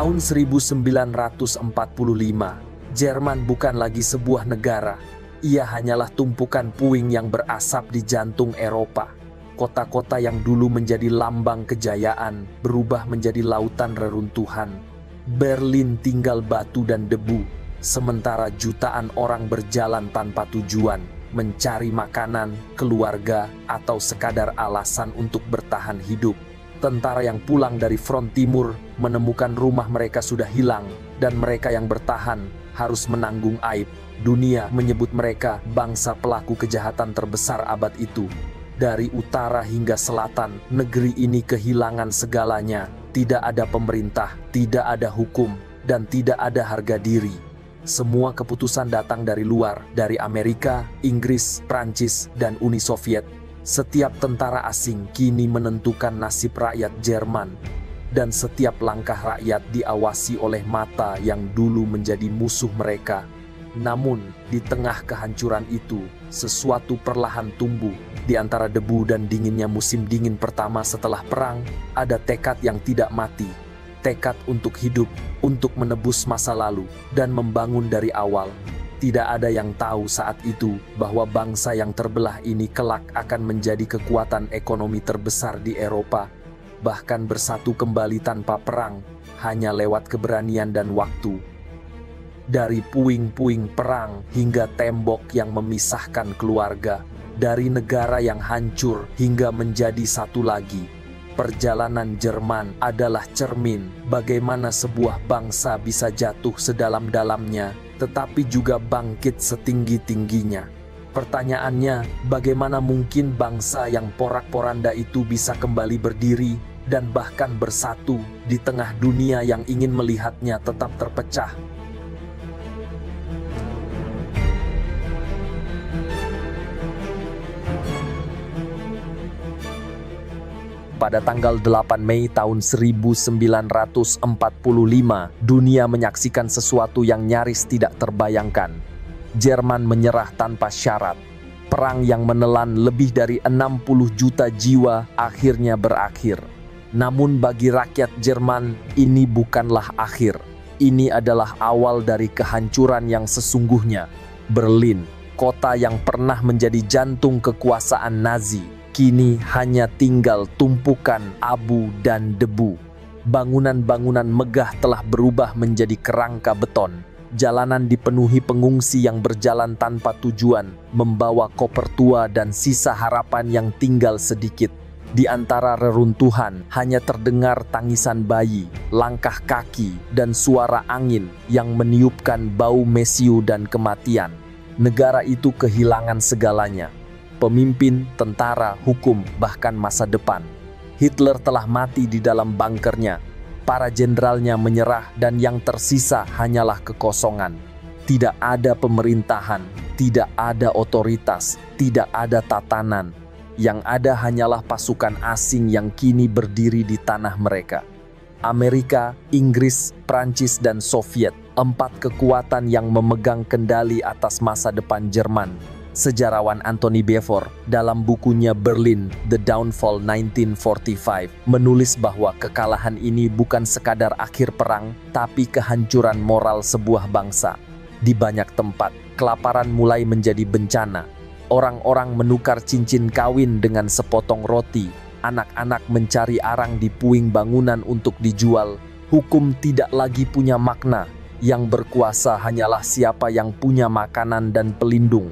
Tahun 1945, Jerman bukan lagi sebuah negara. Ia hanyalah tumpukan puing yang berasap di jantung Eropa. Kota-kota yang dulu menjadi lambang kejayaan berubah menjadi lautan reruntuhan. Berlin tinggal batu dan debu, sementara jutaan orang berjalan tanpa tujuan, mencari makanan, keluarga, atau sekadar alasan untuk bertahan hidup. Tentara yang pulang dari front timur menemukan rumah mereka sudah hilang, dan mereka yang bertahan harus menanggung aib. Dunia menyebut mereka bangsa pelaku kejahatan terbesar abad itu. Dari utara hingga selatan, negeri ini kehilangan segalanya. Tidak ada pemerintah, tidak ada hukum, dan tidak ada harga diri. Semua keputusan datang dari luar, dari Amerika, Inggris, Prancis, dan Uni Soviet. Setiap tentara asing kini menentukan nasib rakyat Jerman, dan setiap langkah rakyat diawasi oleh mata yang dulu menjadi musuh mereka. Namun, di tengah kehancuran itu, sesuatu perlahan tumbuh. Di antara debu dan dinginnya musim dingin pertama setelah perang, ada tekad yang tidak mati. Tekad untuk hidup, untuk menebus masa lalu, dan membangun dari awal. Tidak ada yang tahu saat itu bahwa bangsa yang terbelah ini kelak akan menjadi kekuatan ekonomi terbesar di Eropa, bahkan bersatu kembali tanpa perang, hanya lewat keberanian dan waktu. Dari puing-puing perang hingga tembok yang memisahkan keluarga, dari negara yang hancur hingga menjadi satu lagi, perjalanan Jerman adalah cermin bagaimana sebuah bangsa bisa jatuh sedalam-dalamnya, tetapi juga bangkit setinggi-tingginya. Pertanyaannya, bagaimana mungkin bangsa yang porak-poranda itu bisa kembali berdiri dan bahkan bersatu di tengah dunia yang ingin melihatnya tetap terpecah? Pada tanggal 8 Mei tahun 1945, dunia menyaksikan sesuatu yang nyaris tidak terbayangkan. Jerman menyerah tanpa syarat. Perang yang menelan lebih dari 60 juta jiwa akhirnya berakhir. Namun bagi rakyat Jerman, ini bukanlah akhir. Ini adalah awal dari kehancuran yang sesungguhnya. Berlin, kota yang pernah menjadi jantung kekuasaan Nazi, kini hanya tinggal tumpukan abu dan debu. Bangunan-bangunan megah telah berubah menjadi kerangka beton. Jalanan dipenuhi pengungsi yang berjalan tanpa tujuan, membawa koper tua dan sisa harapan yang tinggal sedikit. Di antara reruntuhan hanya terdengar tangisan bayi, langkah kaki, dan suara angin yang meniupkan bau mesiu dan kematian. Negara itu kehilangan segalanya. Pemimpin, tentara, hukum, bahkan masa depan. Hitler telah mati di dalam bunkernya. Para jenderalnya menyerah dan yang tersisa hanyalah kekosongan. Tidak ada pemerintahan, tidak ada otoritas, tidak ada tatanan. Yang ada hanyalah pasukan asing yang kini berdiri di tanah mereka. Amerika, Inggris, Prancis, dan Soviet, 4 kekuatan yang memegang kendali atas masa depan Jerman. Sejarawan Anthony Beevor dalam bukunya Berlin, The Downfall 1945 menulis bahwa kekalahan ini bukan sekadar akhir perang, tapi kehancuran moral sebuah bangsa. Di banyak tempat, kelaparan mulai menjadi bencana. Orang-orang menukar cincin kawin dengan sepotong roti. Anak-anak mencari arang di puing bangunan untuk dijual. Hukum tidak lagi punya makna. Yang berkuasa hanyalah siapa yang punya makanan dan pelindung.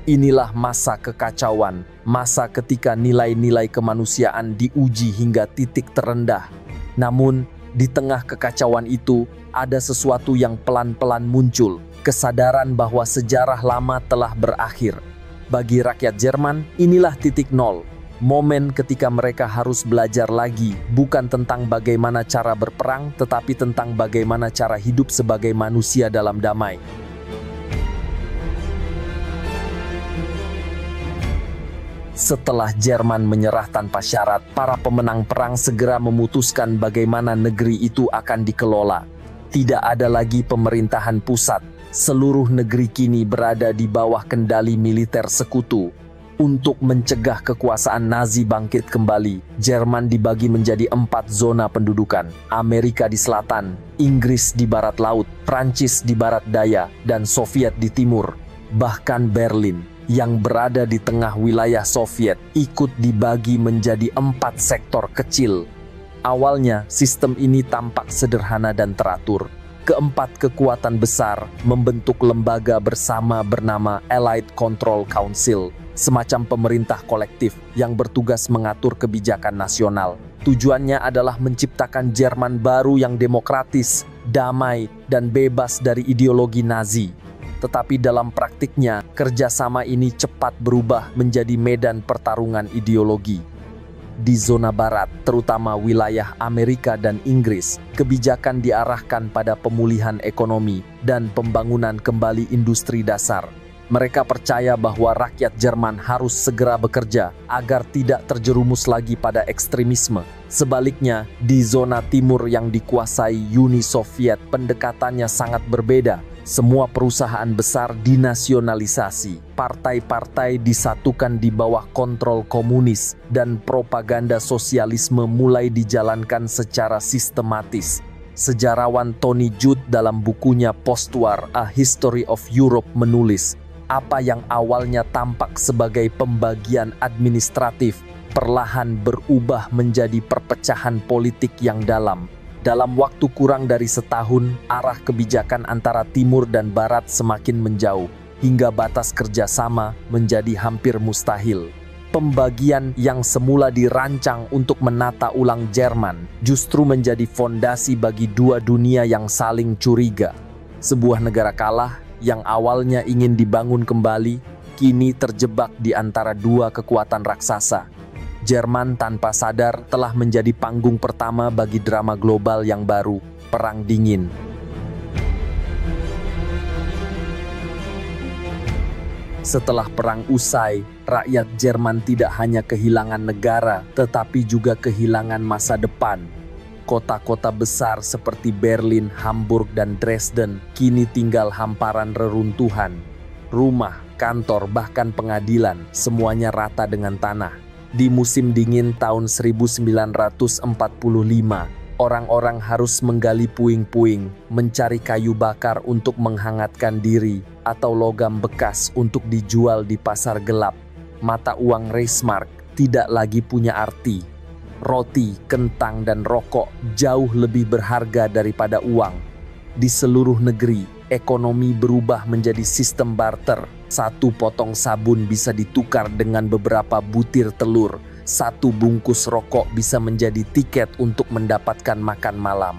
Inilah masa kekacauan, masa ketika nilai-nilai kemanusiaan diuji hingga titik terendah. Namun, di tengah kekacauan itu, ada sesuatu yang pelan-pelan muncul, kesadaran bahwa sejarah lama telah berakhir. Bagi rakyat Jerman, inilah titik nol. Momen ketika mereka harus belajar lagi, bukan tentang bagaimana cara berperang, tetapi tentang bagaimana cara hidup sebagai manusia dalam damai. Setelah Jerman menyerah tanpa syarat, para pemenang perang segera memutuskan bagaimana negeri itu akan dikelola. Tidak ada lagi pemerintahan pusat. Seluruh negeri kini berada di bawah kendali militer sekutu. Untuk mencegah kekuasaan Nazi bangkit kembali, Jerman dibagi menjadi 4 zona pendudukan. Amerika di selatan, Inggris di barat laut, Prancis di barat daya, dan Soviet di timur. Bahkan Berlin, yang berada di tengah wilayah Soviet, ikut dibagi menjadi 4 sektor kecil. Awalnya, sistem ini tampak sederhana dan teratur. Keempat kekuatan besar membentuk lembaga bersama bernama Allied Control Council, semacam pemerintah kolektif yang bertugas mengatur kebijakan nasional. Tujuannya adalah menciptakan Jerman baru yang demokratis, damai, dan bebas dari ideologi Nazi. Tetapi dalam praktiknya, kerjasama ini cepat berubah menjadi medan pertarungan ideologi. Di zona barat, terutama wilayah Amerika dan Inggris, kebijakan diarahkan pada pemulihan ekonomi dan pembangunan kembali industri dasar. Mereka percaya bahwa rakyat Jerman harus segera bekerja agar tidak terjerumus lagi pada ekstremisme. Sebaliknya, di zona timur yang dikuasai Uni Soviet, pendekatannya sangat berbeda. Semua perusahaan besar dinasionalisasi, partai-partai disatukan di bawah kontrol komunis, dan propaganda sosialisme mulai dijalankan secara sistematis. Sejarawan Tony Judt dalam bukunya Postwar: A History of Europe menulis, apa yang awalnya tampak sebagai pembagian administratif perlahan berubah menjadi perpecahan politik yang dalam. Dalam waktu kurang dari setahun, arah kebijakan antara timur dan barat semakin menjauh, hingga batas kerjasama menjadi hampir mustahil. Pembagian yang semula dirancang untuk menata ulang Jerman justru menjadi fondasi bagi dua dunia yang saling curiga. Sebuah negara kalah yang awalnya ingin dibangun kembali, kini terjebak di antara dua kekuatan raksasa. Jerman tanpa sadar telah menjadi panggung pertama bagi drama global yang baru, Perang Dingin. Setelah perang usai, rakyat Jerman tidak hanya kehilangan negara, tetapi juga kehilangan masa depan. Kota-kota besar seperti Berlin, Hamburg, dan Dresden kini tinggal hamparan reruntuhan. Rumah, kantor, bahkan pengadilan, semuanya rata dengan tanah. Di musim dingin tahun 1945, orang-orang harus menggali puing-puing, mencari kayu bakar untuk menghangatkan diri, atau logam bekas untuk dijual di pasar gelap. Mata uang Reichsmark tidak lagi punya arti. Roti, kentang, dan rokok jauh lebih berharga daripada uang. Di seluruh negeri, ekonomi berubah menjadi sistem barter. Satu potong sabun bisa ditukar dengan beberapa butir telur. Satu bungkus rokok bisa menjadi tiket untuk mendapatkan makan malam.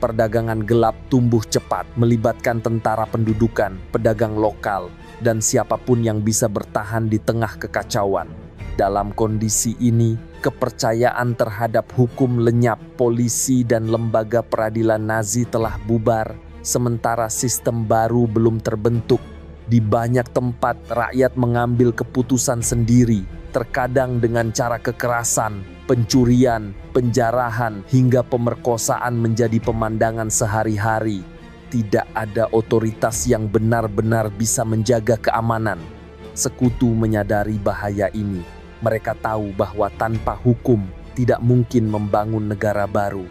Perdagangan gelap tumbuh cepat, melibatkan tentara pendudukan, pedagang lokal, dan siapapun yang bisa bertahan di tengah kekacauan. Dalam kondisi ini, kepercayaan terhadap hukum lenyap. Polisi dan lembaga peradilan Nazi telah bubar, sementara sistem baru belum terbentuk. Di banyak tempat, rakyat mengambil keputusan sendiri, terkadang dengan cara kekerasan, pencurian, penjarahan, hingga pemerkosaan menjadi pemandangan sehari-hari. Tidak ada otoritas yang benar-benar bisa menjaga keamanan. Sekutu menyadari bahaya ini. Mereka tahu bahwa tanpa hukum tidak mungkin membangun negara baru.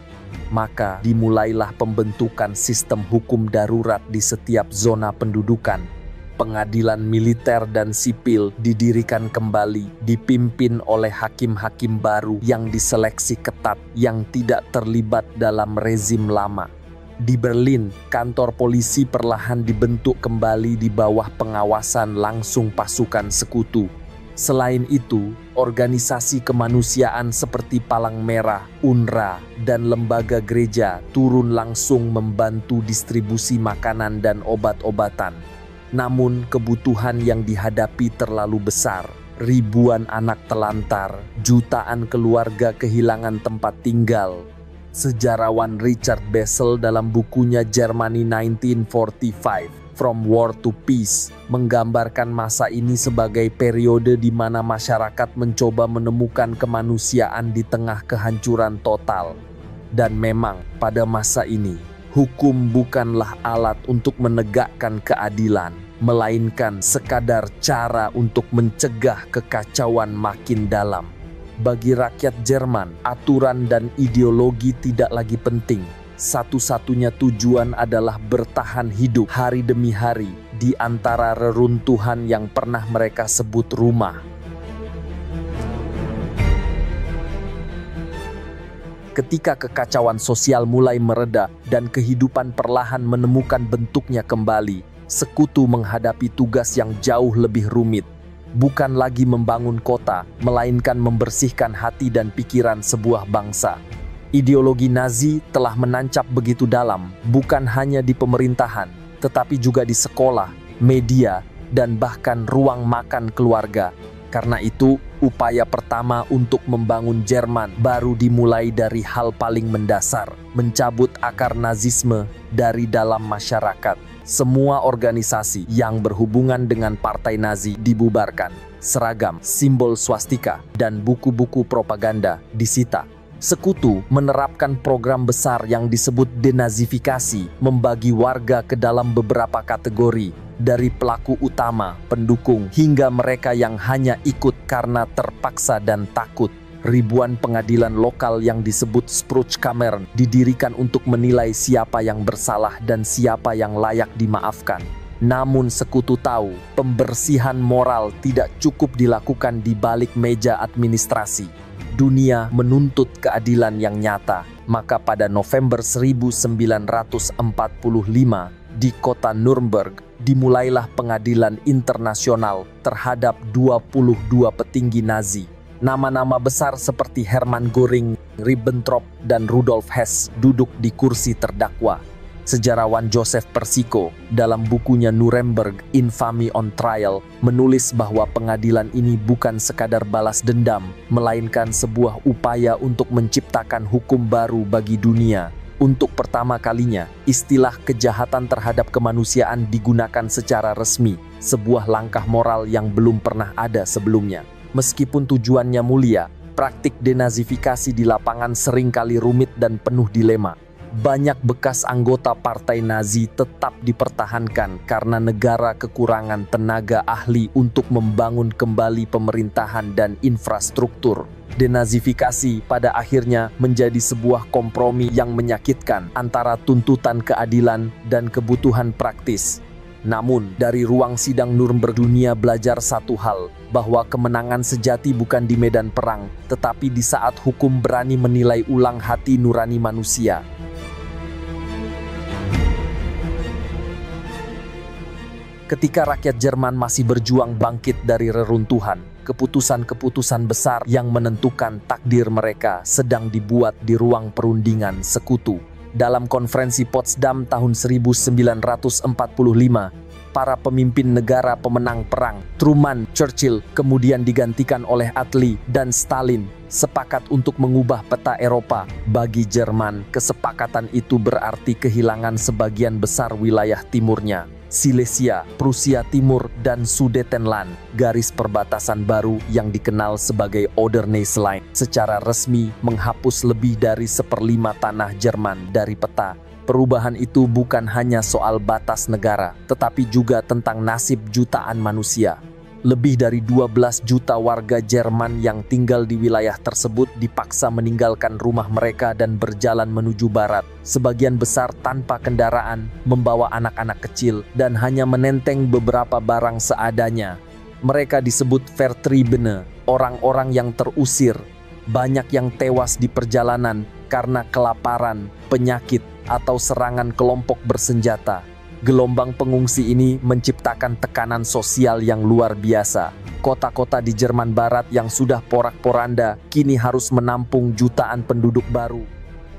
Maka dimulailah pembentukan sistem hukum darurat di setiap zona pendudukan. Pengadilan militer dan sipil didirikan kembali, dipimpin oleh hakim-hakim baru yang diseleksi ketat, yang tidak terlibat dalam rezim lama. Di Berlin, kantor polisi perlahan dibentuk kembali di bawah pengawasan langsung pasukan sekutu. Selain itu, organisasi kemanusiaan seperti Palang Merah, UNRWA, dan lembaga gereja turun langsung membantu distribusi makanan dan obat-obatan. Namun kebutuhan yang dihadapi terlalu besar. Ribuan anak telantar, jutaan keluarga kehilangan tempat tinggal. Sejarawan Richard Bessel dalam bukunya Germany 1945, From War to Peace, menggambarkan masa ini sebagai periode di mana masyarakat mencoba menemukan kemanusiaan di tengah kehancuran total. Dan memang pada masa ini, hukum bukanlah alat untuk menegakkan keadilan. melainkan sekadar cara untuk mencegah kekacauan makin dalam. Bagi rakyat Jerman, aturan dan ideologi tidak lagi penting. Satu-satunya tujuan adalah bertahan hidup hari demi hari di antara reruntuhan yang pernah mereka sebut rumah. Ketika kekacauan sosial mulai mereda dan kehidupan perlahan menemukan bentuknya kembali, sekutu menghadapi tugas yang jauh lebih rumit. Bukan lagi membangun kota, melainkan membersihkan hati dan pikiran sebuah bangsa. Ideologi Nazi telah menancap begitu dalam, bukan hanya di pemerintahan, tetapi juga di sekolah, media, dan bahkan ruang makan keluarga. Karena itu, upaya pertama untuk membangun Jerman baru dimulai dari hal paling mendasar, mencabut akar Nazisme dari dalam masyarakat. Semua organisasi yang berhubungan dengan partai Nazi dibubarkan. Seragam, simbol swastika, dan buku-buku propaganda disita. Sekutu menerapkan program besar yang disebut denazifikasi, membagi warga ke dalam beberapa kategori, dari pelaku utama, pendukung, hingga mereka yang hanya ikut karena terpaksa dan takut. Ribuan pengadilan lokal yang disebut Spruchkammer didirikan untuk menilai siapa yang bersalah dan siapa yang layak dimaafkan. Namun sekutu tahu, pembersihan moral tidak cukup dilakukan di balik meja administrasi. Dunia menuntut keadilan yang nyata, maka pada November 1945 di kota Nuremberg dimulailah pengadilan internasional terhadap 22 petinggi Nazi. Nama-nama besar seperti Hermann Göring, Ribbentrop, dan Rudolf Hess duduk di kursi terdakwa. Sejarawan Joseph Persiko dalam bukunya Nuremberg Infamy on Trial menulis bahwa pengadilan ini bukan sekadar balas dendam, melainkan sebuah upaya untuk menciptakan hukum baru bagi dunia. Untuk pertama kalinya, istilah kejahatan terhadap kemanusiaan digunakan secara resmi, sebuah langkah moral yang belum pernah ada sebelumnya. Meskipun tujuannya mulia, praktik denazifikasi di lapangan seringkali rumit dan penuh dilema. Banyak bekas anggota partai Nazi tetap dipertahankan karena negara kekurangan tenaga ahli untuk membangun kembali pemerintahan dan infrastruktur. Denazifikasi pada akhirnya menjadi sebuah kompromi yang menyakitkan antara tuntutan keadilan dan kebutuhan praktis. Namun, dari ruang sidang Nuremberg, dunia belajar satu hal, bahwa kemenangan sejati bukan di medan perang, tetapi di saat hukum berani menilai ulang hati nurani manusia. Ketika rakyat Jerman masih berjuang bangkit dari reruntuhan, keputusan-keputusan besar yang menentukan takdir mereka sedang dibuat di ruang perundingan sekutu. Dalam konferensi Potsdam tahun 1945, para pemimpin negara pemenang perang, Truman, Churchill, kemudian digantikan oleh Attlee dan Stalin, sepakat untuk mengubah peta Eropa. Bagi Jerman, kesepakatan itu berarti kehilangan sebagian besar wilayah timurnya. Silesia, Prusia Timur, dan Sudetenland, garis perbatasan baru yang dikenal sebagai Oderne's Line, secara resmi menghapus lebih dari 1/5 tanah Jerman dari peta. Perubahan itu bukan hanya soal batas negara, tetapi juga tentang nasib jutaan manusia. Lebih dari 12 juta warga Jerman yang tinggal di wilayah tersebut dipaksa meninggalkan rumah mereka dan berjalan menuju barat, sebagian besar tanpa kendaraan, membawa anak-anak kecil, dan hanya menenteng beberapa barang seadanya. Mereka disebut Vertriebene, orang-orang yang terusir. Banyak yang tewas di perjalanan karena kelaparan, penyakit, atau serangan kelompok bersenjata. Gelombang pengungsi ini menciptakan tekanan sosial yang luar biasa. Kota-kota di Jerman Barat yang sudah porak-poranda kini harus menampung jutaan penduduk baru.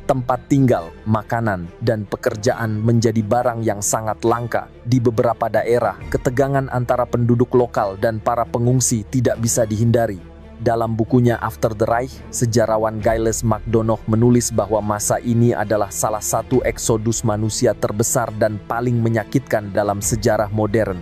Tempat tinggal, makanan, dan pekerjaan menjadi barang yang sangat langka. Di beberapa daerah, ketegangan antara penduduk lokal dan para pengungsi tidak bisa dihindari. Dalam bukunya After the Reich, sejarawan Gilles MacDonough menulis bahwa masa ini adalah salah satu eksodus manusia terbesar dan paling menyakitkan dalam sejarah modern.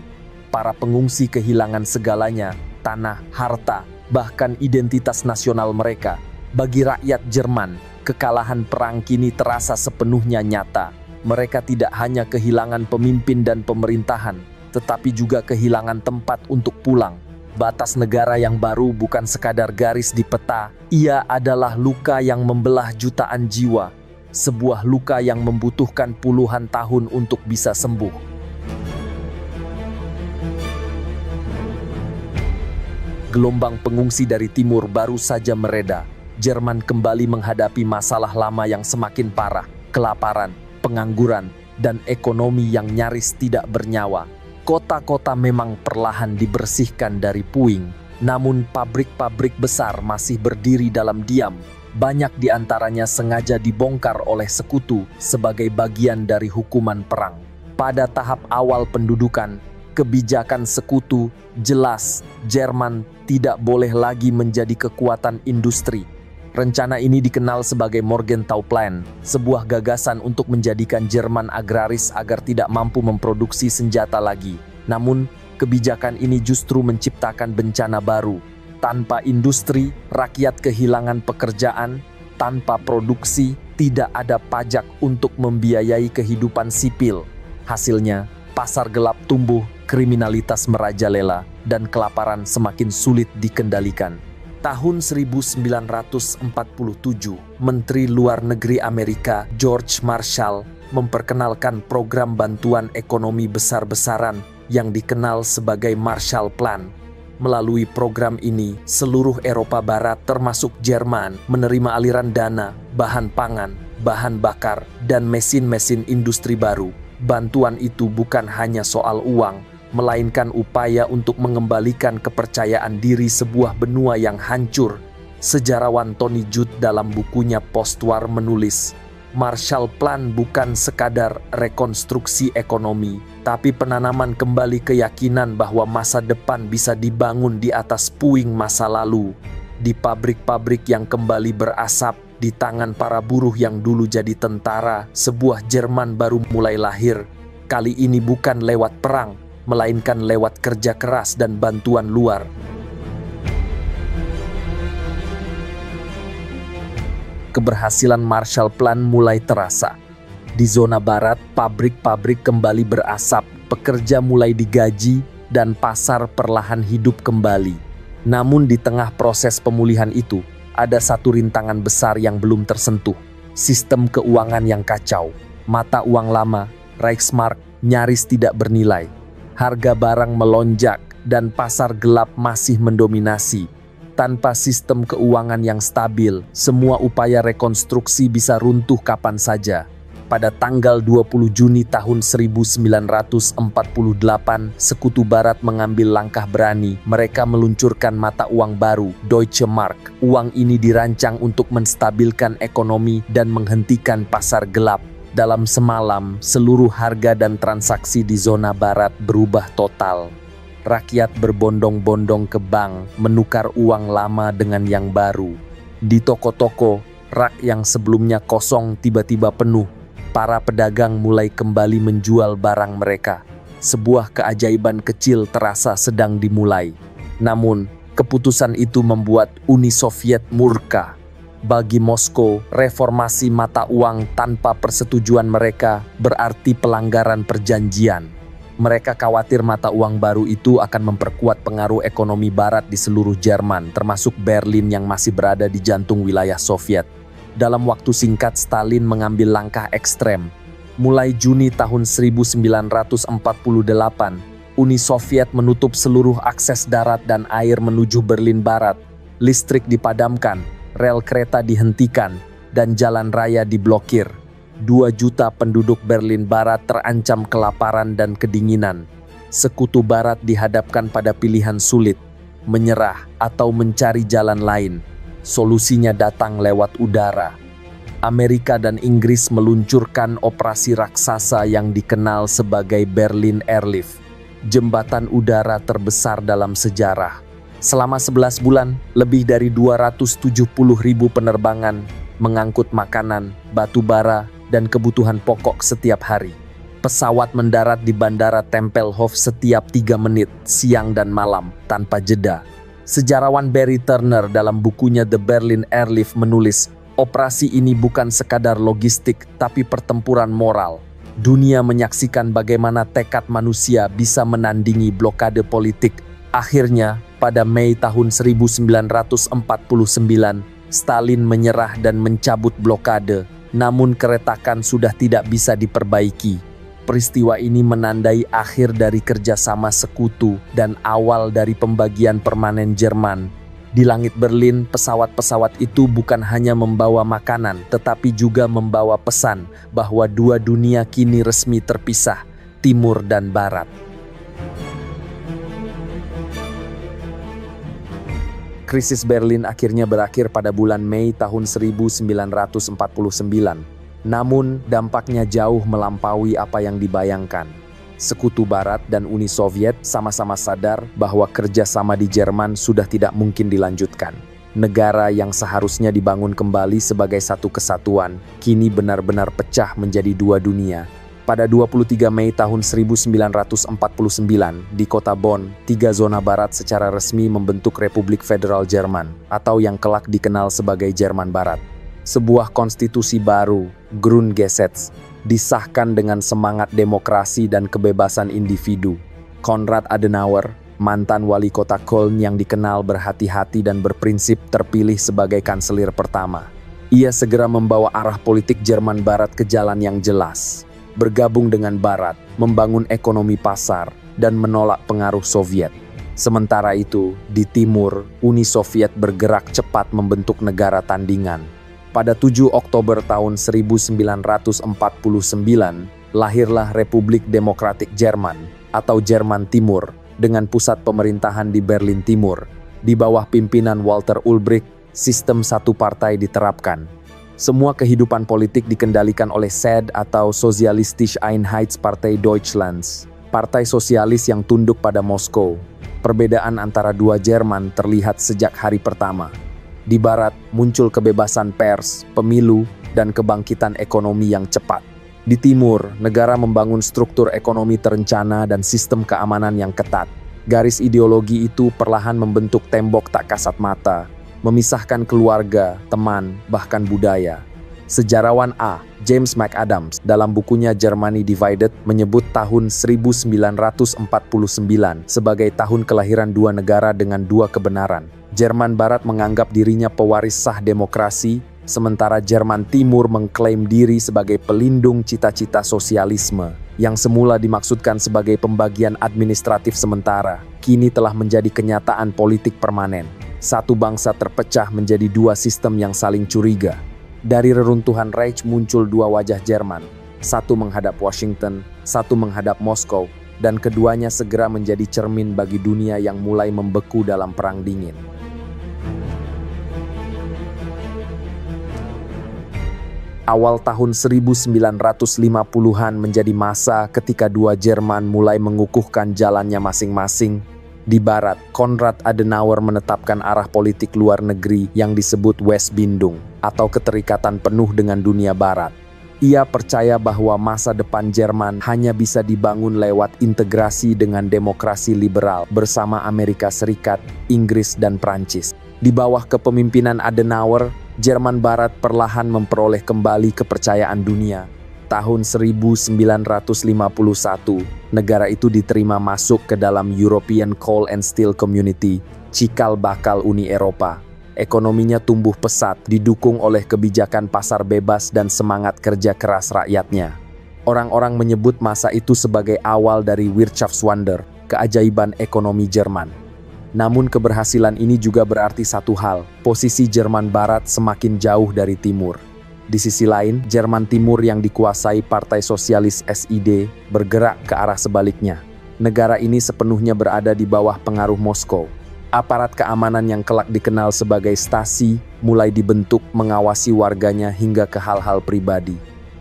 Para pengungsi kehilangan segalanya, tanah, harta, bahkan identitas nasional mereka. Bagi rakyat Jerman, kekalahan perang kini terasa sepenuhnya nyata. Mereka tidak hanya kehilangan pemimpin dan pemerintahan, tetapi juga kehilangan tempat untuk pulang. Batas negara yang baru bukan sekadar garis di peta, ia adalah luka yang membelah jutaan jiwa. Sebuah luka yang membutuhkan puluhan tahun untuk bisa sembuh. Gelombang pengungsi dari timur baru saja mereda. Jerman kembali menghadapi masalah lama yang semakin parah, kelaparan, pengangguran, dan ekonomi yang nyaris tidak bernyawa. Kota-kota memang perlahan dibersihkan dari puing, namun pabrik-pabrik besar masih berdiri dalam diam. Banyak di antaranya sengaja dibongkar oleh sekutu sebagai bagian dari hukuman perang. Pada tahap awal pendudukan, kebijakan sekutu jelas Jerman tidak boleh lagi menjadi kekuatan industri. Rencana ini dikenal sebagai Morgenthau Plan, sebuah gagasan untuk menjadikan Jerman agraris agar tidak mampu memproduksi senjata lagi. Namun, kebijakan ini justru menciptakan bencana baru. Tanpa industri, rakyat kehilangan pekerjaan. Tanpa produksi, tidak ada pajak untuk membiayai kehidupan sipil. Hasilnya, pasar gelap tumbuh, kriminalitas merajalela, dan kelaparan semakin sulit dikendalikan. Tahun 1947, Menteri Luar Negeri Amerika George Marshall memperkenalkan program bantuan ekonomi besar-besaran yang dikenal sebagai Marshall Plan. Melalui program ini, seluruh Eropa Barat termasuk Jerman menerima aliran dana, bahan pangan, bahan bakar, dan mesin-mesin industri baru. Bantuan itu bukan hanya soal uang, melainkan upaya untuk mengembalikan kepercayaan diri sebuah benua yang hancur. Sejarawan Tony Judt dalam bukunya Postwar menulis, Marshall Plan bukan sekadar rekonstruksi ekonomi, tapi penanaman kembali keyakinan bahwa masa depan bisa dibangun di atas puing masa lalu. Di pabrik-pabrik yang kembali berasap, di tangan para buruh yang dulu jadi tentara, sebuah Jerman baru mulai lahir. Kali ini bukan lewat perang, melainkan lewat kerja keras dan bantuan luar. Keberhasilan Marshall Plan mulai terasa. Di zona barat, pabrik-pabrik kembali berasap, pekerja mulai digaji, dan pasar perlahan hidup kembali. Namun di tengah proses pemulihan itu, ada satu rintangan besar yang belum tersentuh. Sistem keuangan yang kacau. Mata uang lama, Reichsmark, nyaris tidak bernilai. Harga barang melonjak dan pasar gelap masih mendominasi. Tanpa sistem keuangan yang stabil, semua upaya rekonstruksi bisa runtuh kapan saja. Pada tanggal 20 Juni tahun 1948, Sekutu Barat mengambil langkah berani. Mereka meluncurkan mata uang baru, Deutsche Mark. Uang ini dirancang untuk menstabilkan ekonomi dan menghentikan pasar gelap. Dalam semalam, seluruh harga dan transaksi di zona barat berubah total. Rakyat berbondong-bondong ke bank, menukar uang lama dengan yang baru. Di toko-toko, rak yang sebelumnya kosong tiba-tiba penuh. Para pedagang mulai kembali menjual barang mereka. Sebuah keajaiban kecil terasa sedang dimulai. Namun, keputusan itu membuat Uni Soviet murka. Bagi Moskow, reformasi mata uang tanpa persetujuan mereka berarti pelanggaran perjanjian. Mereka khawatir mata uang baru itu akan memperkuat pengaruh ekonomi barat di seluruh Jerman, termasuk Berlin yang masih berada di jantung wilayah Soviet. Dalam waktu singkat, Stalin mengambil langkah ekstrem. Mulai Juni tahun 1948, Uni Soviet menutup seluruh akses darat dan air menuju Berlin Barat. Listrik dipadamkan, rel kereta dihentikan, dan jalan raya diblokir. 2 juta penduduk Berlin Barat terancam kelaparan dan kedinginan. Sekutu Barat dihadapkan pada pilihan sulit, menyerah atau mencari jalan lain. Solusinya datang lewat udara. Amerika dan Inggris meluncurkan operasi raksasa yang dikenal sebagai Berlin Airlift, jembatan udara terbesar dalam sejarah. Selama 11 bulan, lebih dari 270.000 penerbangan mengangkut makanan, batu bara, dan kebutuhan pokok setiap hari. Pesawat mendarat di Bandara Tempelhof setiap 3 menit, siang dan malam, tanpa jeda. Sejarawan Barry Turner dalam bukunya The Berlin Airlift menulis, operasi ini bukan sekadar logistik, tapi pertempuran moral. Dunia menyaksikan bagaimana tekad manusia bisa menandingi blokade politik. Akhirnya, pada Mei tahun 1949, Stalin menyerah dan mencabut blokade, namun keretakan sudah tidak bisa diperbaiki. Peristiwa ini menandai akhir dari kerjasama sekutu dan awal dari pembagian permanen Jerman. Di langit Berlin, pesawat-pesawat itu bukan hanya membawa makanan, tetapi juga membawa pesan bahwa dua dunia kini resmi terpisah, Timur dan Barat. Krisis Berlin akhirnya berakhir pada bulan Mei tahun 1949. Namun, dampaknya jauh melampaui apa yang dibayangkan. Sekutu Barat dan Uni Soviet sama-sama sadar bahwa kerjasama di Jerman sudah tidak mungkin dilanjutkan. Negara yang seharusnya dibangun kembali sebagai satu kesatuan, kini benar-benar pecah menjadi dua dunia. Pada 23 Mei tahun 1949, di kota Bonn, 3 zona barat secara resmi membentuk Republik Federal Jerman, atau yang kelak dikenal sebagai Jerman Barat. Sebuah konstitusi baru, Grundgesetz, disahkan dengan semangat demokrasi dan kebebasan individu. Konrad Adenauer, mantan wali kota Köln yang dikenal berhati-hati dan berprinsip, terpilih sebagai kanselir pertama. Ia segera membawa arah politik Jerman Barat ke jalan yang jelas. Bergabung dengan Barat, membangun ekonomi pasar, dan menolak pengaruh Soviet. Sementara itu, di Timur, Uni Soviet bergerak cepat membentuk negara tandingan. Pada 7 Oktober tahun 1949, lahirlah Republik Demokratik Jerman atau Jerman Timur dengan pusat pemerintahan di Berlin Timur. Di bawah pimpinan Walter Ulbricht, sistem satu partai diterapkan. Semua kehidupan politik dikendalikan oleh SED atau Sozialistische Einheitspartei Deutschlands, partai sosialis yang tunduk pada Moskow. Perbedaan antara dua Jerman terlihat sejak hari pertama. Di Barat, muncul kebebasan pers, pemilu, dan kebangkitan ekonomi yang cepat. Di Timur, negara membangun struktur ekonomi terencana dan sistem keamanan yang ketat. Garis ideologi itu perlahan membentuk tembok tak kasat mata, memisahkan keluarga, teman, bahkan budaya. Sejarawan A. James McAdams dalam bukunya Germany Divided menyebut tahun 1949 sebagai tahun kelahiran dua negara dengan dua kebenaran. Jerman Barat menganggap dirinya pewaris sah demokrasi, sementara Jerman Timur mengklaim diri sebagai pelindung cita-cita sosialisme, yang semula dimaksudkan sebagai pembagian administratif sementara, kini telah menjadi kenyataan politik permanen. Satu bangsa terpecah menjadi dua sistem yang saling curiga. Dari reruntuhan Reich muncul dua wajah Jerman, satu menghadap Washington, satu menghadap Moskow, dan keduanya segera menjadi cermin bagi dunia yang mulai membeku dalam Perang Dingin. Awal tahun 1950-an menjadi masa ketika dua Jerman mulai mengukuhkan jalannya masing-masing. Di Barat, Konrad Adenauer menetapkan arah politik luar negeri yang disebut Westbindung, atau keterikatan penuh dengan dunia Barat. Ia percaya bahwa masa depan Jerman hanya bisa dibangun lewat integrasi dengan demokrasi liberal bersama Amerika Serikat, Inggris, dan Prancis. Di bawah kepemimpinan Adenauer, Jerman Barat perlahan memperoleh kembali kepercayaan dunia. Tahun 1951, negara itu diterima masuk ke dalam European Coal and Steel Community, cikal bakal Uni Eropa. Ekonominya tumbuh pesat, didukung oleh kebijakan pasar bebas dan semangat kerja keras rakyatnya. Orang-orang menyebut masa itu sebagai awal dari Wirtschaftswunder, keajaiban ekonomi Jerman. Namun keberhasilan ini juga berarti satu hal, posisi Jerman Barat semakin jauh dari Timur. Di sisi lain, Jerman Timur yang dikuasai Partai Sosialis SID bergerak ke arah sebaliknya. Negara ini sepenuhnya berada di bawah pengaruh Moskow. Aparat keamanan yang kelak dikenal sebagai Stasi mulai dibentuk mengawasi warganya hingga ke hal-hal pribadi.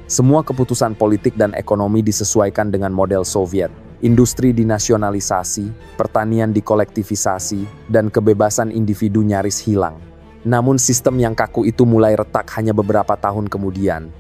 Semua keputusan politik dan ekonomi disesuaikan dengan model Soviet. Industri dinasionalisasi, pertanian dikolektivisasi, dan kebebasan individu nyaris hilang. Namun sistem yang kaku itu mulai retak hanya beberapa tahun kemudian.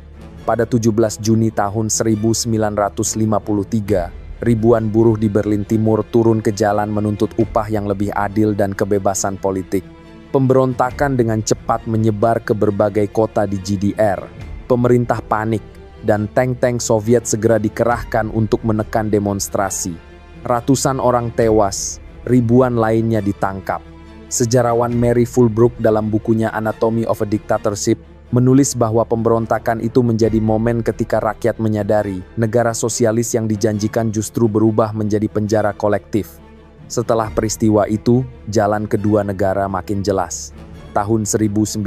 Pada 17 Juni tahun 1953, ribuan buruh di Berlin Timur turun ke jalan menuntut upah yang lebih adil dan kebebasan politik. Pemberontakan dengan cepat menyebar ke berbagai kota di GDR. Pemerintah panik, dan tank-tank Soviet segera dikerahkan untuk menekan demonstrasi. Ratusan orang tewas, ribuan lainnya ditangkap. Sejarawan Mary Fulbrook dalam bukunya Anatomy of a Dictatorship menulis bahwa pemberontakan itu menjadi momen ketika rakyat menyadari negara sosialis yang dijanjikan justru berubah menjadi penjara kolektif. Setelah peristiwa itu, jalan kedua negara makin jelas. Tahun 1955,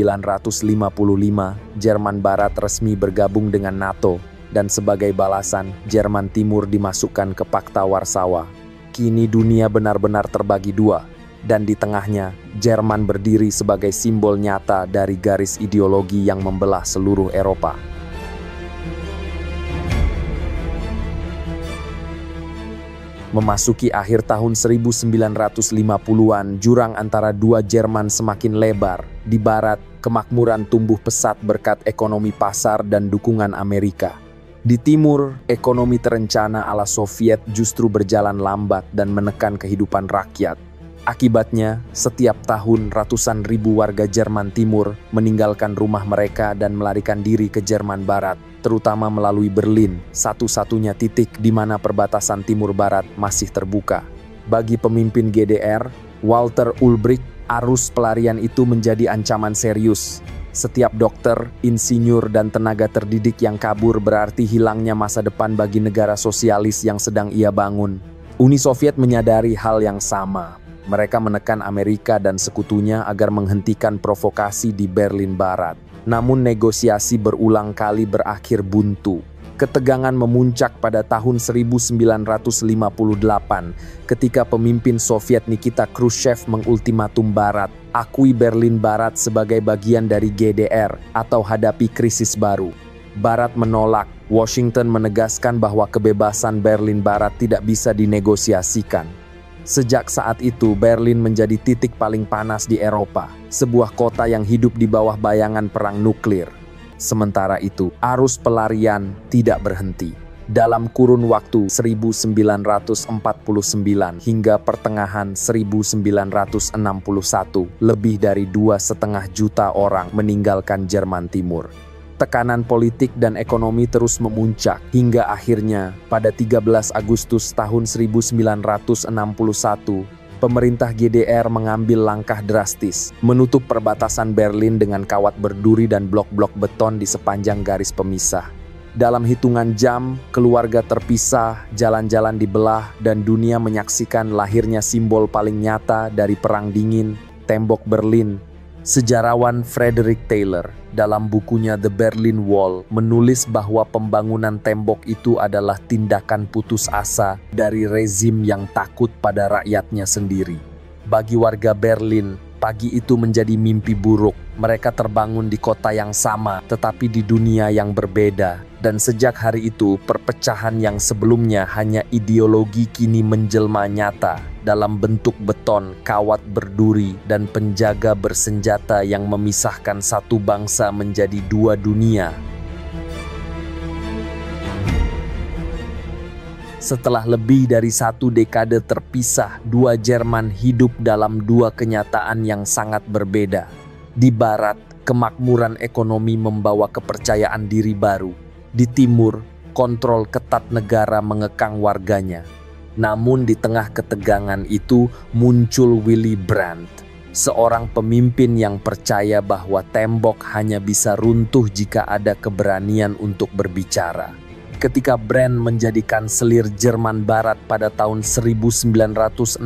Jerman Barat resmi bergabung dengan NATO, dan sebagai balasan, Jerman Timur dimasukkan ke Pakta Warsawa. Kini dunia benar-benar terbagi dua, dan di tengahnya, Jerman berdiri sebagai simbol nyata dari garis ideologi yang membelah seluruh Eropa. Memasuki akhir tahun 1950-an, jurang antara dua Jerman semakin lebar. Di barat, kemakmuran tumbuh pesat berkat ekonomi pasar dan dukungan Amerika. Di timur, ekonomi terencana ala Soviet justru berjalan lambat dan menekan kehidupan rakyat. Akibatnya, setiap tahun ratusan ribu warga Jerman Timur meninggalkan rumah mereka dan melarikan diri ke Jerman Barat, terutama melalui Berlin, satu-satunya titik di mana perbatasan Timur Barat masih terbuka. Bagi pemimpin GDR, Walter Ulbricht, arus pelarian itu menjadi ancaman serius. Setiap dokter, insinyur, dan tenaga terdidik yang kabur berarti hilangnya masa depan bagi negara sosialis yang sedang ia bangun. Uni Soviet menyadari hal yang sama. Mereka menekan Amerika dan sekutunya agar menghentikan provokasi di Berlin Barat. Namun negosiasi berulang kali berakhir buntu. Ketegangan memuncak pada tahun 1958 ketika pemimpin Soviet Nikita Khrushchev mengultimatum Barat, akui Berlin Barat sebagai bagian dari GDR atau hadapi krisis baru. Barat menolak. Washington menegaskan bahwa kebebasan Berlin Barat tidak bisa dinegosiasikan. Sejak saat itu, Berlin menjadi titik paling panas di Eropa, sebuah kota yang hidup di bawah bayangan perang nuklir. Sementara itu, arus pelarian tidak berhenti. Dalam kurun waktu 1949 hingga pertengahan 1961, lebih dari 2,5 juta orang meninggalkan Jerman Timur. Tekanan politik dan ekonomi terus memuncak hingga akhirnya pada 13 Agustus tahun 1961, pemerintah GDR mengambil langkah drastis, menutup perbatasan Berlin dengan kawat berduri dan blok-blok beton di sepanjang garis pemisah. Dalam hitungan jam, keluarga terpisah, jalan-jalan dibelah, dan dunia menyaksikan lahirnya simbol paling nyata dari Perang Dingin, tembok Berlin. Sejarawan Frederick Taylor dalam bukunya The Berlin Wall menulis bahwa pembangunan tembok itu adalah tindakan putus asa dari rezim yang takut pada rakyatnya sendiri. Bagi warga Berlin, pagi itu menjadi mimpi buruk. Mereka terbangun di kota yang sama, tetapi di dunia yang berbeda. Dan sejak hari itu, perpecahan yang sebelumnya hanya ideologi kini menjelma nyata dalam bentuk beton, kawat berduri, dan penjaga bersenjata yang memisahkan satu bangsa menjadi dua dunia. Setelah lebih dari 1 dekade terpisah, dua Jerman hidup dalam dua kenyataan yang sangat berbeda. Di barat, kemakmuran ekonomi membawa kepercayaan diri baru. Di timur, kontrol ketat negara mengekang warganya. Namun di tengah ketegangan itu muncul Willy Brandt, seorang pemimpin yang percaya bahwa tembok hanya bisa runtuh jika ada keberanian untuk berbicara. Ketika Brandt menjadi kanselir Jerman Barat pada tahun 1969,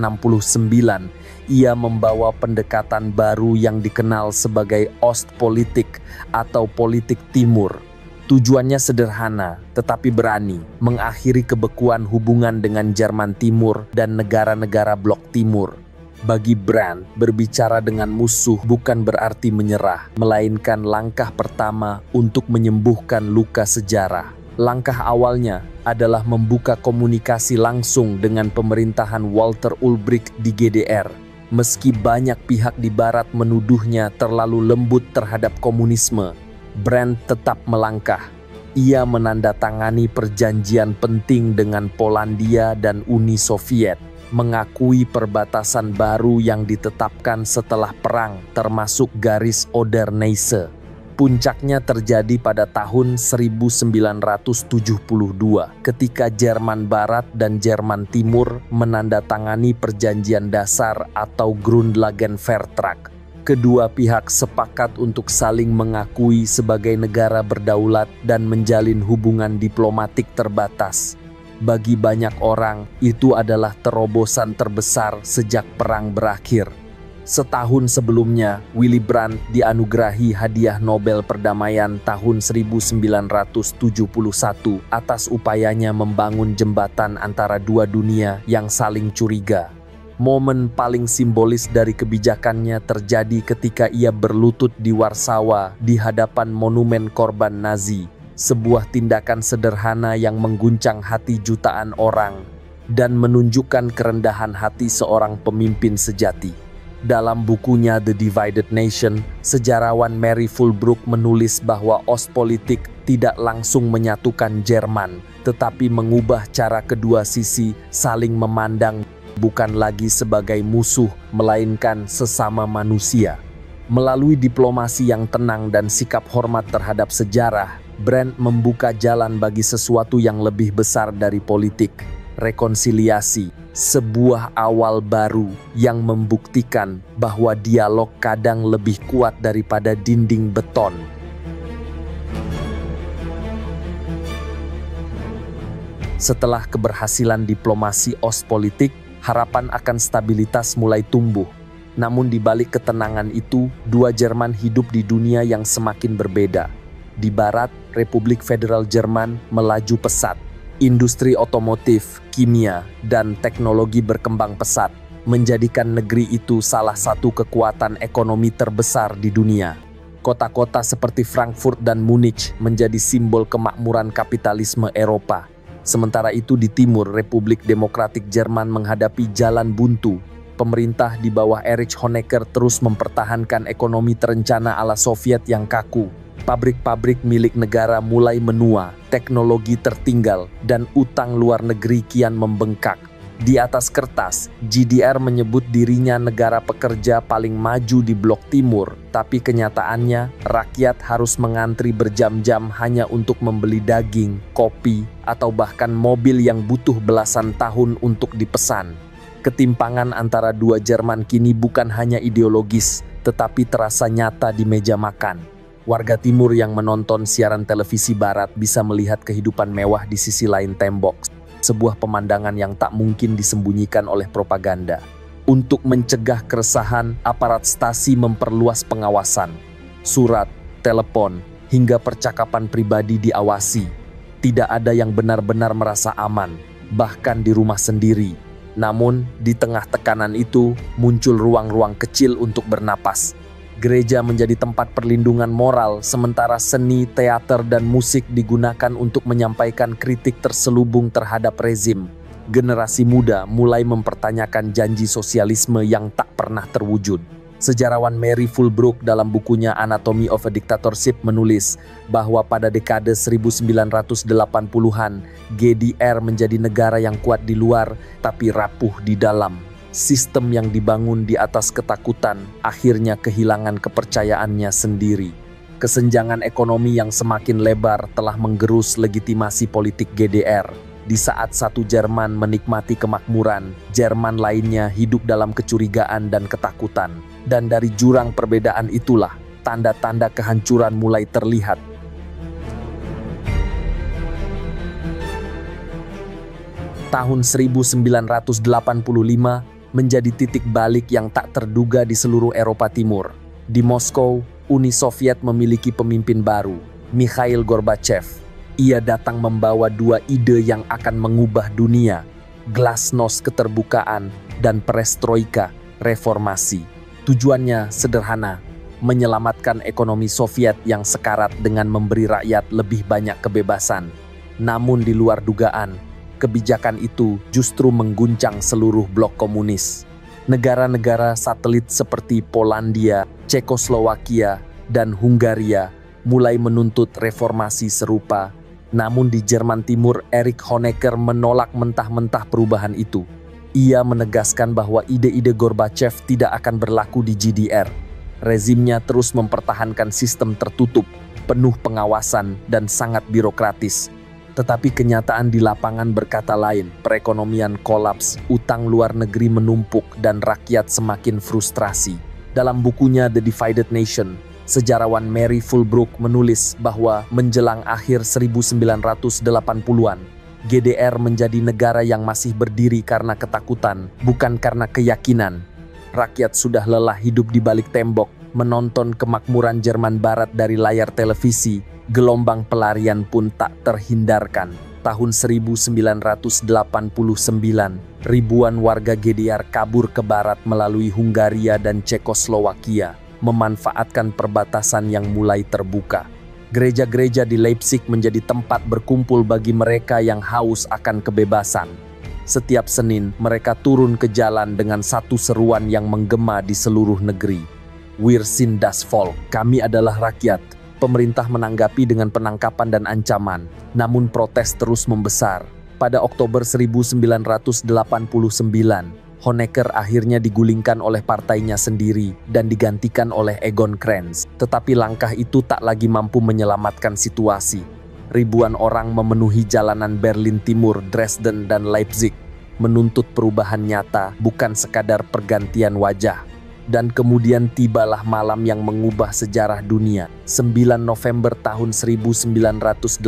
ia membawa pendekatan baru yang dikenal sebagai Ostpolitik atau politik timur. Tujuannya sederhana, tetapi berani, mengakhiri kebekuan hubungan dengan Jerman Timur dan negara-negara Blok Timur. Bagi Brandt, berbicara dengan musuh bukan berarti menyerah, melainkan langkah pertama untuk menyembuhkan luka sejarah. Langkah awalnya adalah membuka komunikasi langsung dengan pemerintahan Walter Ulbricht di GDR. Meski banyak pihak di Barat menuduhnya terlalu lembut terhadap komunisme, Brandt tetap melangkah. Ia menandatangani perjanjian penting dengan Polandia dan Uni Soviet, mengakui perbatasan baru yang ditetapkan setelah perang, termasuk garis Oder-Neisse. Puncaknya terjadi pada tahun 1972 ketika Jerman Barat dan Jerman Timur menandatangani Perjanjian Dasar atau Grundlagenvertrag. Kedua pihak sepakat untuk saling mengakui sebagai negara berdaulat dan menjalin hubungan diplomatik terbatas. Bagi banyak orang, itu adalah terobosan terbesar sejak perang berakhir. Setahun sebelumnya, Willy Brandt dianugerahi Hadiah Nobel Perdamaian tahun 1971 atas upayanya membangun jembatan antara dua dunia yang saling curiga. Momen paling simbolis dari kebijakannya terjadi ketika ia berlutut di Warsawa di hadapan monumen korban Nazi. Sebuah tindakan sederhana yang mengguncang hati jutaan orang dan menunjukkan kerendahan hati seorang pemimpin sejati. Dalam bukunya The Divided Nation, sejarawan Mary Fulbrook menulis bahwa Ostpolitik tidak langsung menyatukan Jerman, tetapi mengubah cara kedua sisi saling memandang bukan lagi sebagai musuh, melainkan sesama manusia. Melalui diplomasi yang tenang dan sikap hormat terhadap sejarah, Brandt membuka jalan bagi sesuatu yang lebih besar dari politik, rekonsiliasi, sebuah awal baru yang membuktikan bahwa dialog kadang lebih kuat daripada dinding beton. Setelah keberhasilan diplomasi Ostpolitik, harapan akan stabilitas mulai tumbuh. Namun di balik ketenangan itu, dua Jerman hidup di dunia yang semakin berbeda. Di barat, Republik Federal Jerman melaju pesat. Industri otomotif, kimia, dan teknologi berkembang pesat, menjadikan negeri itu salah satu kekuatan ekonomi terbesar di dunia. Kota-kota seperti Frankfurt dan Munich menjadi simbol kemakmuran kapitalisme Eropa. Sementara itu di timur, Republik Demokratik Jerman menghadapi jalan buntu. Pemerintah di bawah Erich Honecker terus mempertahankan ekonomi terencana ala Soviet yang kaku. Pabrik-pabrik milik negara mulai menua, teknologi tertinggal, dan utang luar negeri kian membengkak. Di atas kertas, GDR menyebut dirinya negara pekerja paling maju di blok timur, tapi kenyataannya rakyat harus mengantri berjam-jam hanya untuk membeli daging, kopi, atau bahkan mobil yang butuh belasan tahun untuk dipesan. Ketimpangan antara dua Jerman kini bukan hanya ideologis, tetapi terasa nyata di meja makan. Warga timur yang menonton siaran televisi barat bisa melihat kehidupan mewah di sisi lain tembok, sebuah pemandangan yang tak mungkin disembunyikan oleh propaganda. Untuk mencegah keresahan, aparat stasi memperluas pengawasan. Surat, telepon, hingga percakapan pribadi diawasi. Tidak ada yang benar-benar merasa aman, bahkan di rumah sendiri. Namun, di tengah tekanan itu, muncul ruang-ruang kecil untuk bernapas. Gereja menjadi tempat perlindungan moral, sementara seni, teater, dan musik digunakan untuk menyampaikan kritik terselubung terhadap rezim. Generasi muda mulai mempertanyakan janji sosialisme yang tak pernah terwujud. Sejarawan Mary Fulbrook dalam bukunya Anatomy of a Dictatorship menulis bahwa pada dekade 1980-an, GDR menjadi negara yang kuat di luar tapi rapuh di dalam. Sistem yang dibangun di atas ketakutan akhirnya kehilangan kepercayaannya sendiri. Kesenjangan ekonomi yang semakin lebar telah menggerus legitimasi politik GDR. Di saat satu Jerman menikmati kemakmuran, Jerman lainnya hidup dalam kecurigaan dan ketakutan. Dan dari jurang perbedaan itulah tanda-tanda kehancuran mulai terlihat. Tahun 1985 menjadi titik balik yang tak terduga di seluruh Eropa Timur. Di Moskow, Uni Soviet memiliki pemimpin baru, Mikhail Gorbachev. Ia datang membawa dua ide yang akan mengubah dunia, glasnost keterbukaan dan perestroika, reformasi. Tujuannya sederhana, menyelamatkan ekonomi Soviet yang sekarat dengan memberi rakyat lebih banyak kebebasan. Namun di luar dugaan, kebijakan itu justru mengguncang seluruh blok komunis. Negara-negara satelit seperti Polandia, Cekoslowakia, dan Hungaria mulai menuntut reformasi serupa. Namun di Jerman Timur, Erich Honecker menolak mentah-mentah perubahan itu. Ia menegaskan bahwa ide-ide Gorbachev tidak akan berlaku di GDR. Rezimnya terus mempertahankan sistem tertutup, penuh pengawasan, dan sangat birokratis. Tetapi kenyataan di lapangan berkata lain, perekonomian kolaps, utang luar negeri menumpuk, dan rakyat semakin frustrasi. Dalam bukunya The Divided Nation, sejarawan Mary Fulbrook menulis bahwa menjelang akhir 1980-an, GDR menjadi negara yang masih berdiri karena ketakutan, bukan karena keyakinan. Rakyat sudah lelah hidup di balik tembok, menonton kemakmuran Jerman Barat dari layar televisi. Gelombang pelarian pun tak terhindarkan. Tahun 1989, ribuan warga GDR kabur ke barat melalui Hungaria dan Cekoslowakia, memanfaatkan perbatasan yang mulai terbuka. Gereja-gereja di Leipzig menjadi tempat berkumpul bagi mereka yang haus akan kebebasan. Setiap Senin, mereka turun ke jalan dengan satu seruan yang menggema di seluruh negeri. Wir sind das Volk, kami adalah rakyat. Pemerintah menanggapi dengan penangkapan dan ancaman, namun protes terus membesar. Pada Oktober 1989, Honecker akhirnya digulingkan oleh partainya sendiri dan digantikan oleh Egon Krenz. Tetapi langkah itu tak lagi mampu menyelamatkan situasi. Ribuan orang memenuhi jalanan Berlin Timur, Dresden, dan Leipzig, menuntut perubahan nyata, bukan sekadar pergantian wajah. Dan kemudian tibalah malam yang mengubah sejarah dunia. 9 November tahun 1989,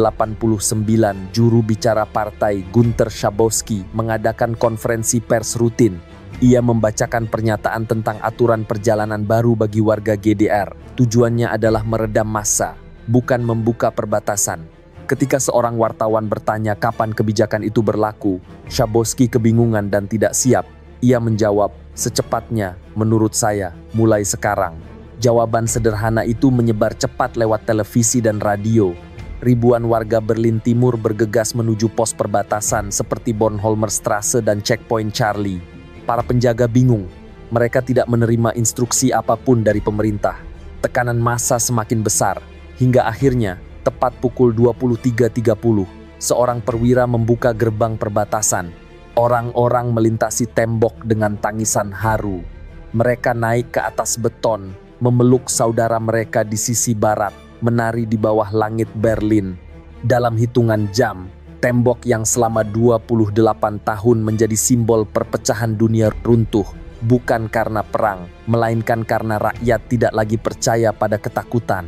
juru bicara partai Günter Schabowski mengadakan konferensi pers rutin. Ia membacakan pernyataan tentang aturan perjalanan baru bagi warga GDR. Tujuannya adalah meredam massa, bukan membuka perbatasan. Ketika seorang wartawan bertanya kapan kebijakan itu berlaku, Schabowski kebingungan dan tidak siap. Ia menjawab, "Secepatnya, menurut saya, mulai sekarang." Jawaban sederhana itu menyebar cepat lewat televisi dan radio. Ribuan warga Berlin Timur bergegas menuju pos perbatasan seperti Bornholmer-Straße dan Checkpoint Charlie. Para penjaga bingung. Mereka tidak menerima instruksi apapun dari pemerintah. Tekanan massa semakin besar, hingga akhirnya, tepat pukul 23.30, seorang perwira membuka gerbang perbatasan. Orang-orang melintasi tembok dengan tangisan haru. Mereka naik ke atas beton, memeluk saudara mereka di sisi barat, menari di bawah langit Berlin. Dalam hitungan jam, tembok yang selama 28 tahun menjadi simbol perpecahan dunia runtuh, bukan karena perang, melainkan karena rakyat tidak lagi percaya pada ketakutan.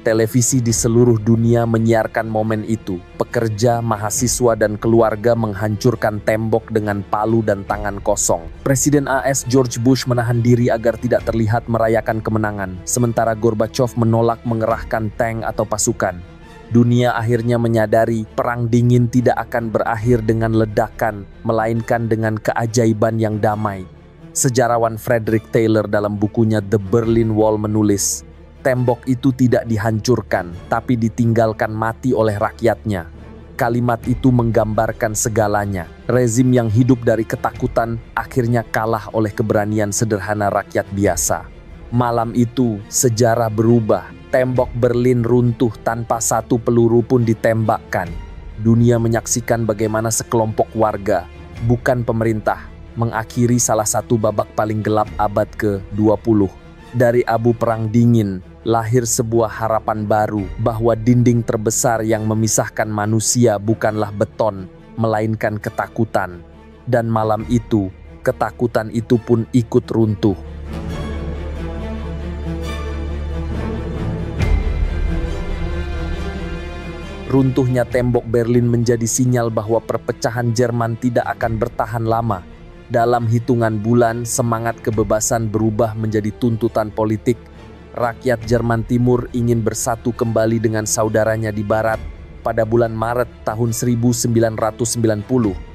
Televisi di seluruh dunia menyiarkan momen itu. Pekerja, mahasiswa, dan keluarga menghancurkan tembok dengan palu dan tangan kosong. Presiden AS George Bush menahan diri agar tidak terlihat merayakan kemenangan, sementara Gorbachev menolak mengerahkan tank atau pasukan. Dunia akhirnya menyadari perang dingin tidak akan berakhir dengan ledakan, melainkan dengan keajaiban yang damai. Sejarawan Frederick Taylor dalam bukunya The Berlin Wall menulis, tembok itu tidak dihancurkan, tapi ditinggalkan mati oleh rakyatnya. Kalimat itu menggambarkan segalanya. Rezim yang hidup dari ketakutan akhirnya kalah oleh keberanian sederhana rakyat biasa. Malam itu, sejarah berubah. Tembok Berlin runtuh tanpa satu peluru pun ditembakkan. Dunia menyaksikan bagaimana sekelompok warga, bukan pemerintah, mengakhiri salah satu babak paling gelap abad ke-20. Dari abu perang dingin, lahir sebuah harapan baru bahwa dinding terbesar yang memisahkan manusia bukanlah beton, melainkan ketakutan. Dan malam itu, ketakutan itu pun ikut runtuh. Runtuhnya tembok Berlin menjadi sinyal bahwa perpecahan Jerman tidak akan bertahan lama. Dalam hitungan bulan, semangat kebebasan berubah menjadi tuntutan politik. Rakyat Jerman Timur ingin bersatu kembali dengan saudaranya di Barat. Pada bulan Maret tahun 1990,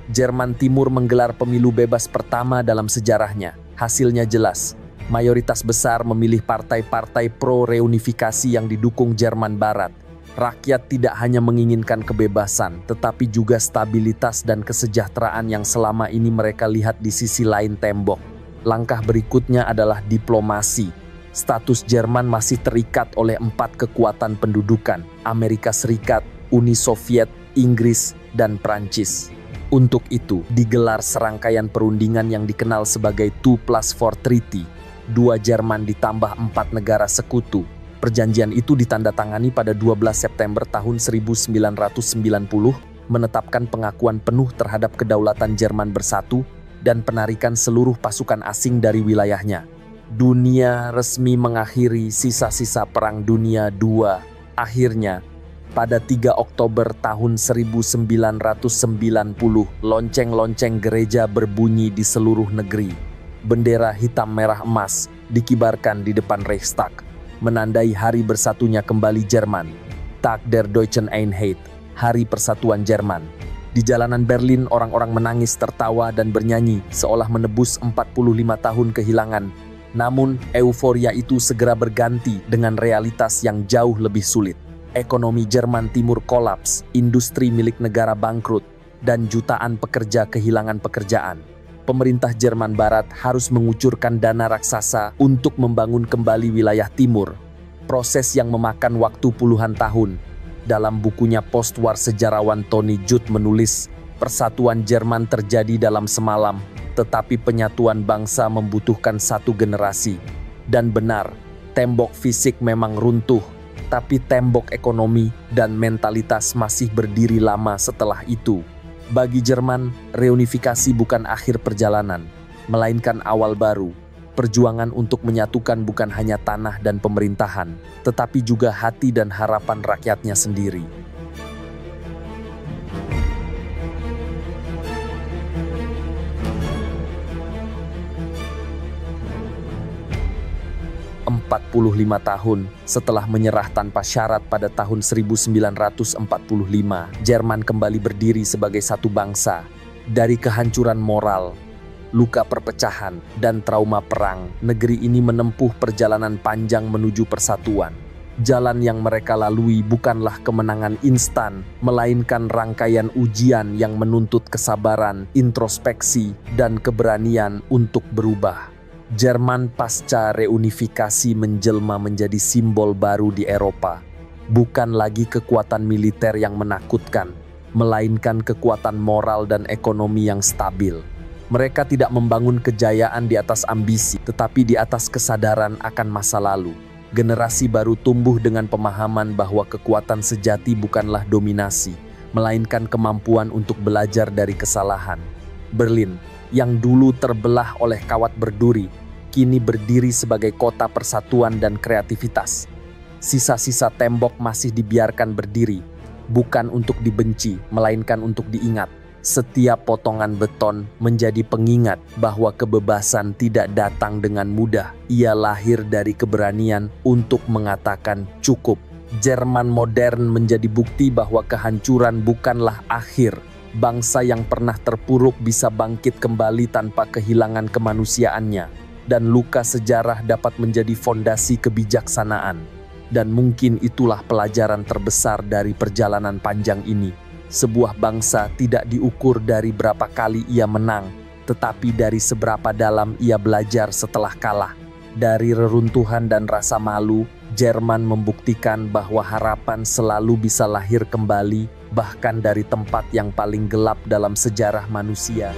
Jerman Timur menggelar pemilu bebas pertama dalam sejarahnya. Hasilnya jelas. Mayoritas besar memilih partai-partai pro-reunifikasi yang didukung Jerman Barat. Rakyat tidak hanya menginginkan kebebasan, tetapi juga stabilitas dan kesejahteraan yang selama ini mereka lihat di sisi lain tembok. Langkah berikutnya adalah diplomasi. Status Jerman masih terikat oleh 4 kekuatan pendudukan: Amerika Serikat, Uni Soviet, Inggris, dan Prancis. Untuk itu, digelar serangkaian perundingan yang dikenal sebagai 2+4 Treaty. 2 Jerman ditambah 4 negara sekutu. Perjanjian itu ditandatangani pada 12 September tahun 1990, menetapkan pengakuan penuh terhadap kedaulatan Jerman bersatu dan penarikan seluruh pasukan asing dari wilayahnya. Dunia resmi mengakhiri sisa-sisa Perang Dunia II. Akhirnya, pada 3 Oktober tahun 1990, lonceng-lonceng gereja berbunyi di seluruh negeri. Bendera hitam merah emas dikibarkan di depan Reichstag, menandai hari bersatunya kembali Jerman. Tag der Deutschen Einheit, Hari Persatuan Jerman. Di jalanan Berlin, orang-orang menangis, tertawa, dan bernyanyi seolah menebus 45 tahun kehilangan. Namun, euforia itu segera berganti dengan realitas yang jauh lebih sulit. Ekonomi Jerman Timur kolaps, industri milik negara bangkrut, dan jutaan pekerja kehilangan pekerjaan. Pemerintah Jerman Barat harus mengucurkan dana raksasa untuk membangun kembali wilayah timur. Proses yang memakan waktu puluhan tahun. Dalam bukunya Postwar, sejarawan Tony Judt menulis, persatuan Jerman terjadi dalam semalam, tetapi penyatuan bangsa membutuhkan 1 generasi. Dan benar, tembok fisik memang runtuh, tapi tembok ekonomi dan mentalitas masih berdiri lama setelah itu. Bagi Jerman, reunifikasi bukan akhir perjalanan, melainkan awal baru. Perjuangan untuk menyatukan bukan hanya tanah dan pemerintahan, tetapi juga hati dan harapan rakyatnya sendiri. Puluh 45 tahun setelah menyerah tanpa syarat pada tahun 1945, Jerman kembali berdiri sebagai satu bangsa. Dari kehancuran moral, luka perpecahan, dan trauma perang, negeri ini menempuh perjalanan panjang menuju persatuan. Jalan yang mereka lalui bukanlah kemenangan instan, melainkan rangkaian ujian yang menuntut kesabaran, introspeksi, dan keberanian untuk berubah. Jerman pasca reunifikasi menjelma menjadi simbol baru di Eropa. Bukan lagi kekuatan militer yang menakutkan, melainkan kekuatan moral dan ekonomi yang stabil. Mereka tidak membangun kejayaan di atas ambisi, tetapi di atas kesadaran akan masa lalu. Generasi baru tumbuh dengan pemahaman bahwa kekuatan sejati bukanlah dominasi, melainkan kemampuan untuk belajar dari kesalahan. Berlin, yang dulu terbelah oleh kawat berduri, kini berdiri sebagai kota persatuan dan kreativitas. Sisa-sisa tembok masih dibiarkan berdiri, bukan untuk dibenci, melainkan untuk diingat. Setiap potongan beton menjadi pengingat bahwa kebebasan tidak datang dengan mudah. Ia lahir dari keberanian untuk mengatakan cukup. Jerman modern menjadi bukti bahwa kehancuran bukanlah akhir. Bangsa yang pernah terpuruk bisa bangkit kembali tanpa kehilangan kemanusiaannya. Dan luka sejarah dapat menjadi fondasi kebijaksanaan. Dan mungkin itulah pelajaran terbesar dari perjalanan panjang ini. Sebuah bangsa tidak diukur dari berapa kali ia menang, tetapi dari seberapa dalam ia belajar setelah kalah. Dari reruntuhan dan rasa malu, Jerman membuktikan bahwa harapan selalu bisa lahir kembali, bahkan dari tempat yang paling gelap dalam sejarah manusia.